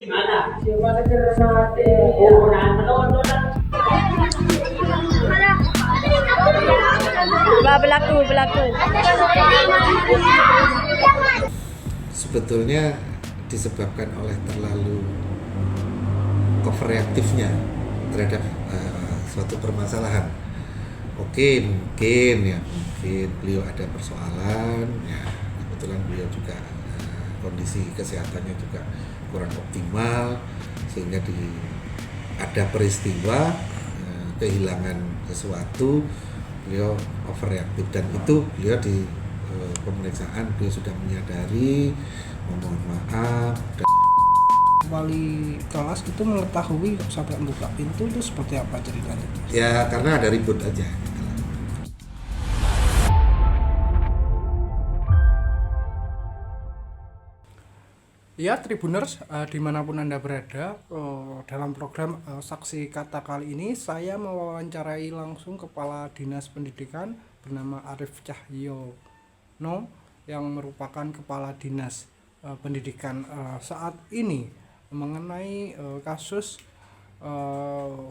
Berlaku. Sebetulnya disebabkan oleh terlalu overreaktifnya terhadap suatu permasalahan. Mungkin beliau ada persoalan, ya kebetulan beliau juga kondisi kesehatannya juga kurang optimal, sehingga ada peristiwa kehilangan sesuatu, beliau overreaktif, dan itu beliau di pemeriksaan beliau sudah menyadari, memohon maaf. Wali kelas itu mengetahui sampai membuka pintu itu seperti apa ceritanya? Ya karena ada ribut aja. Ya Tribuners, dimanapun Anda berada, dalam program Saksi Kata kali ini saya mewawancarai langsung Kepala Dinas Pendidikan bernama Arif Cahyono yang merupakan Kepala Dinas Pendidikan saat ini mengenai kasus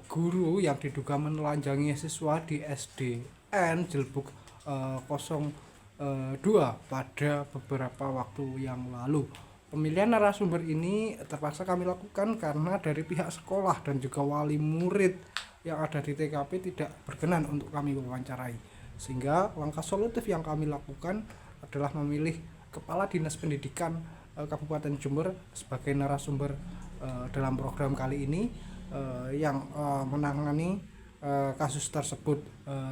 guru yang diduga menelanjangi siswa di SDN Jelbuk 02 pada beberapa waktu yang lalu. Pemilihan narasumber ini terpaksa kami lakukan karena dari pihak sekolah dan juga wali murid yang ada di TKP tidak berkenan untuk kami wawancarai. Sehingga langkah solutif yang kami lakukan adalah memilih Kepala Dinas Pendidikan Kabupaten Jember sebagai narasumber dalam program kali ini yang menangani kasus tersebut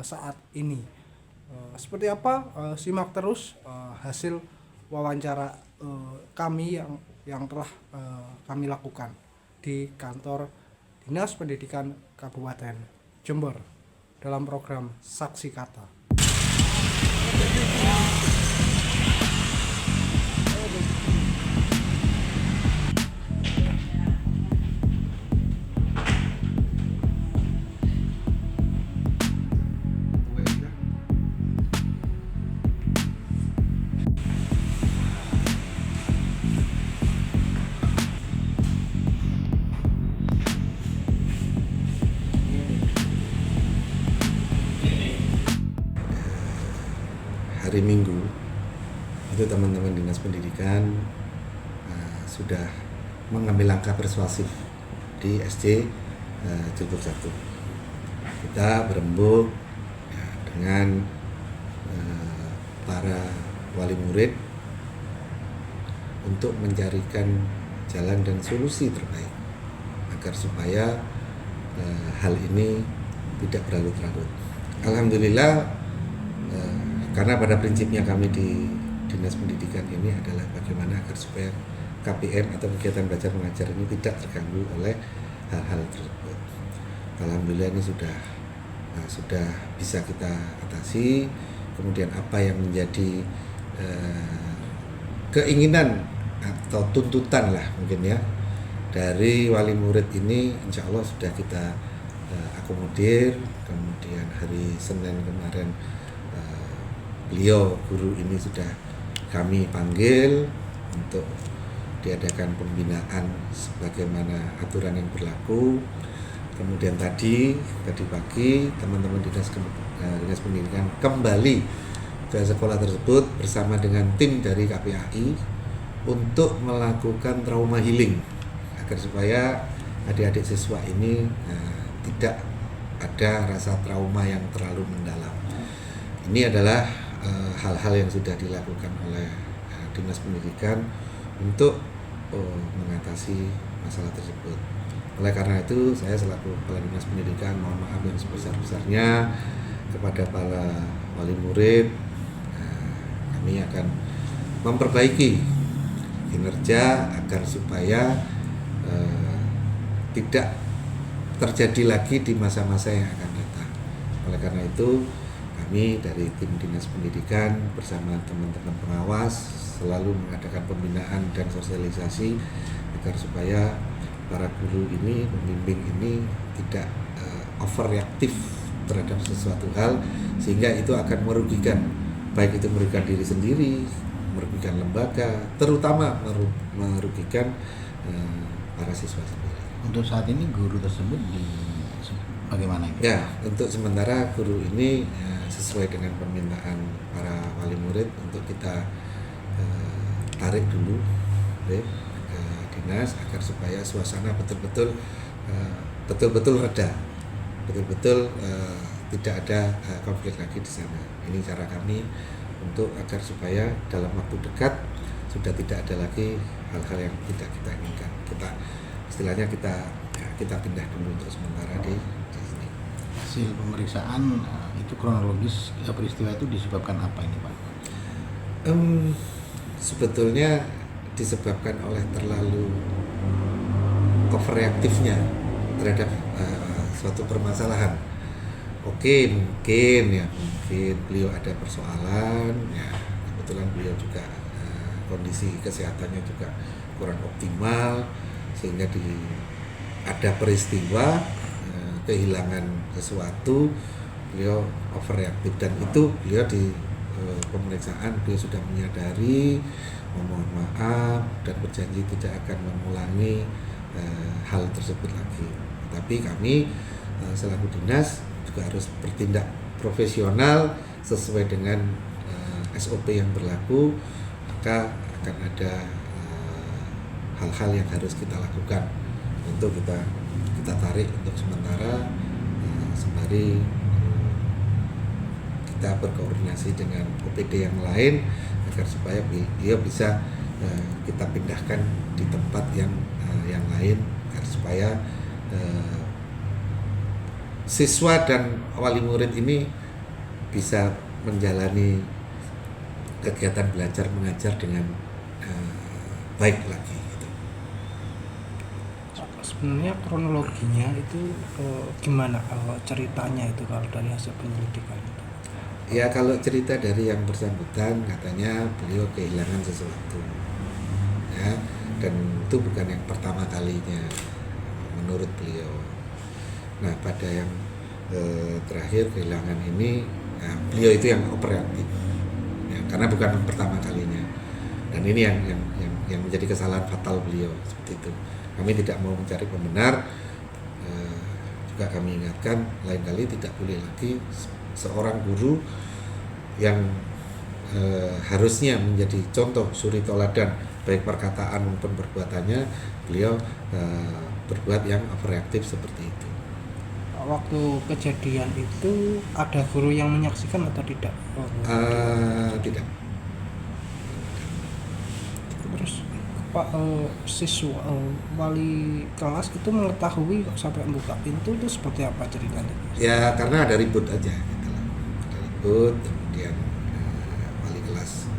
saat ini. Seperti apa? Simak terus hasil wawancara kami yang telah kami lakukan di kantor Dinas Pendidikan Kabupaten Jember dalam program Saksi Kata. Hari Minggu itu teman-teman Dinas Pendidikan sudah mengambil langkah persuasif di SD Jelbuk 1. Kita berembuk dengan para wali murid untuk mencarikan jalan dan solusi terbaik agar supaya hal ini tidak berlarut-larut. Alhamdulillah, karena pada prinsipnya kami di Dinas Pendidikan ini adalah bagaimana agar supaya KPM atau kegiatan belajar mengajar ini tidak terganggu oleh hal-hal tersebut. Alhamdulillah ini sudah bisa kita atasi. Kemudian apa yang menjadi keinginan atau tuntutan lah mungkin ya dari wali murid ini, insya Allah sudah kita akomodir. Kemudian hari Senin kemarin beliau guru ini sudah kami panggil untuk diadakan pembinaan sebagaimana aturan yang berlaku. Kemudian tadi pagi teman-teman Dinas Pendidikan kembali ke sekolah tersebut bersama dengan tim dari KPAI untuk melakukan trauma healing agar supaya adik-adik siswa ini tidak ada rasa trauma yang terlalu mendalam. Ini adalah hal-hal yang sudah dilakukan oleh Dinas Pendidikan untuk mengatasi masalah tersebut. Oleh karena itu, saya selaku Kepala Dinas Pendidikan mohon maaf yang sebesar-besarnya kepada para wali murid. Kami akan memperbaiki kinerja agar supaya tidak terjadi lagi di masa-masa yang akan datang. Oleh karena itu, kami dari tim Dinas Pendidikan bersama teman-teman pengawas selalu mengadakan pembinaan dan sosialisasi agar supaya para guru ini, pembimbing ini tidak overreaktif terhadap sesuatu hal sehingga itu akan merugikan, baik itu merugikan diri sendiri, merugikan lembaga, terutama merugikan para siswa sendiri. Untuk saat ini guru tersebut bagaimana? Ya, untuk sementara guru ini sesuai dengan permintaan para wali murid untuk kita tarik dulu ke dinas agar supaya suasana betul-betul reda, betul-betul tidak ada konflik lagi di sana. Ini cara kami untuk agar supaya dalam waktu dekat sudah tidak ada lagi hal-hal yang tidak kita inginkan. Istilahnya kita pindah dulu untuk sementara di sini. Hasil pemeriksaan itu kronologis peristiwa itu disebabkan apa ini, Pak? Sebetulnya disebabkan oleh terlalu overreaktifnya terhadap suatu permasalahan. Oke, mungkin beliau ada persoalan, ya kebetulan beliau juga kondisi kesehatannya juga kurang optimal, sehingga ada peristiwa kehilangan sesuatu, beliau overreaktif, dan itu beliau di pemeriksaan beliau sudah menyadari, memohon maaf dan berjanji tidak akan mengulangi hal tersebut lagi. Tapi kami selaku dinas juga harus bertindak profesional sesuai dengan SOP yang berlaku, maka akan ada hal-hal yang harus kita lakukan untuk kita tarik untuk sementara, sembari kita berkoordinasi dengan OPD yang lain agar supaya dia bisa kita pindahkan di tempat yang lain agar supaya siswa dan wali murid ini bisa menjalani kegiatan belajar mengajar dengan baik lagi. Gitu. Sebenarnya kronologinya itu gimana ceritanya itu kalau dari hasil penyelidikan itu? Ya, kalau cerita dari yang bersangkutan katanya beliau kehilangan sesuatu, ya, dan itu bukan yang pertama kalinya menurut beliau. Nah, pada yang terakhir kehilangan ini, beliau itu yang operatif, ya, karena bukan pertama kalinya, dan ini yang menjadi kesalahan fatal beliau seperti itu. Kami tidak mau mencari pembenar, juga kami ingatkan lain kali tidak boleh lagi seorang guru yang harusnya menjadi contoh suri toladan baik perkataan maupun perbuatannya, beliau berbuat yang overreaktif seperti itu. Waktu kejadian itu ada guru yang menyaksikan atau tidak? Tidak. Terus Pak siswa wali kelas itu mengetahui sampai membuka pintu itu seperti apa ceritanya? Ya, karena ada ribut aja gitu lah. Ada ribut, kemudian wali kelas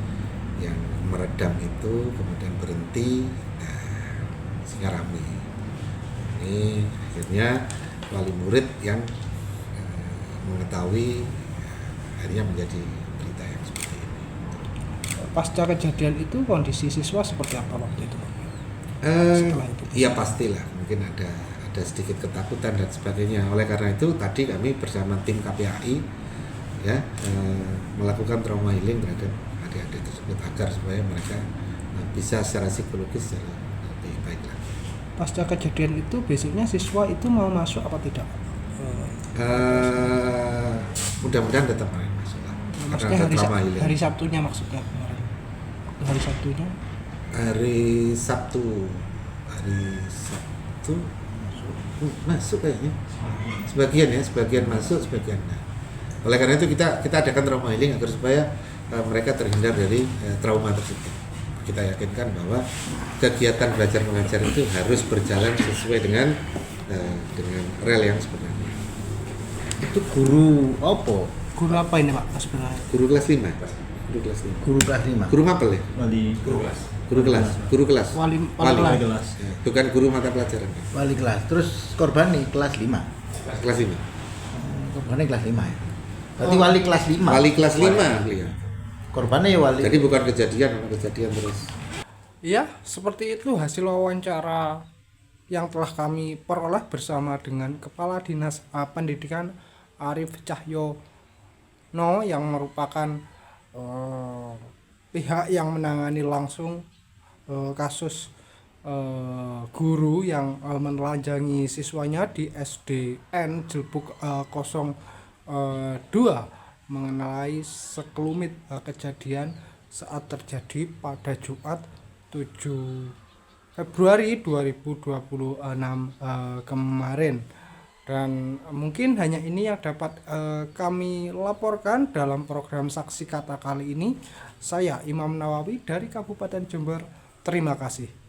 yang meredam itu kemudian berhenti, sehingga ramai. Ini akhirnya wali murid yang mengetahui, akhirnya menjadi berita yang seperti ini. Pasca kejadian itu kondisi siswa seperti apa waktu itu? Setelah itu, iya pastilah, mungkin ada sedikit ketakutan dan sebagainya. Oleh karena itu tadi kami bersama tim KPAI ya melakukan trauma healing terhadap adik-adik tersebut agar supaya mereka bisa secara psikologis secara lebih baik lagi. Pasca kejadian itu besoknya siswa itu mau masuk apa tidak? Mudah-mudahan tetap masuk lah. Maksudnya hari Sabtunya maksudnya kemarin. Hari Sabtunya? Hari Sabtu masuk kayaknya. Sebagian masuk, sebagian enggak. Oleh karena itu kita adakan trauma healing agar supaya mereka terhindar dari trauma tersebut. Kita yakinkan bahwa kegiatan belajar mengajar itu harus berjalan sesuai dengan rel yang sebenarnya. Itu guru apa? Guru apa ini Pak sebenarnya? Guru kelas 5. Guru kelas 5. Guru mapel ya? Guru kelas. Wali kelas. Ya, bukan guru mata pelajaran. Wali kelas. Terus korban nih kelas 5. Kelas 5. Korbannya kelas 5 ya. Berarti wali kelas 5. Wali kelas 5 beliau. Korbannya ya wali. Jadi bukan kejadian terus. Iya, seperti itu hasil wawancara yang telah kami peroleh bersama dengan Kepala Dinas Pendidikan Arif Cahyono yang merupakan pihak yang menangani langsung kasus guru yang menelanjangi siswanya di SDN Jelbuk 02 mengenai sekelumit kejadian saat terjadi pada Jumat 7 Februari 2026 kemarin. Dan mungkin hanya ini yang dapat kami laporkan dalam program Saksi Kata kali ini. Saya Imam Nawawi dari Kabupaten Jember. Terima kasih.